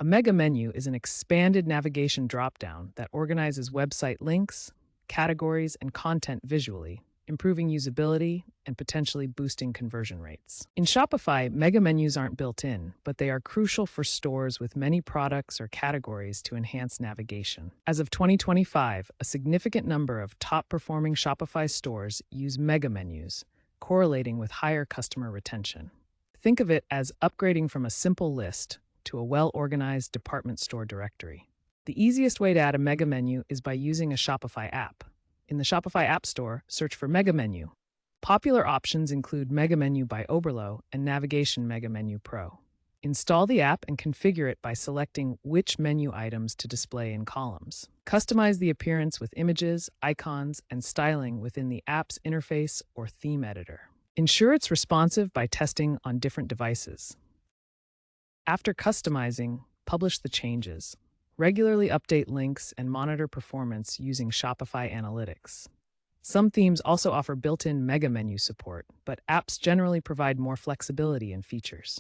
A mega menu is an expanded navigation dropdown that organizes website links, categories, and content visually, improving usability and potentially boosting conversion rates. In Shopify, mega menus aren't built in, but they are crucial for stores with many products or categories to enhance navigation. As of 2025, a significant number of top-performing Shopify stores use mega menus, correlating with higher customer retention. Think of it as upgrading from a simple list to a well-organized department store directory. The easiest way to add a mega menu is by using a Shopify app. In the Shopify App Store, search for Mega Menu. Popular options include Mega Menu by Oberlo and Navigation Mega Menu Pro. Install the app and configure it by selecting which menu items to display in columns. Customize the appearance with images, icons, and styling within the app's interface or theme editor. Ensure it's responsive by testing on different devices. After customizing, publish the changes. Regularly update links and monitor performance using Shopify Analytics. Some themes also offer built-in mega menu support, but apps generally provide more flexibility and features.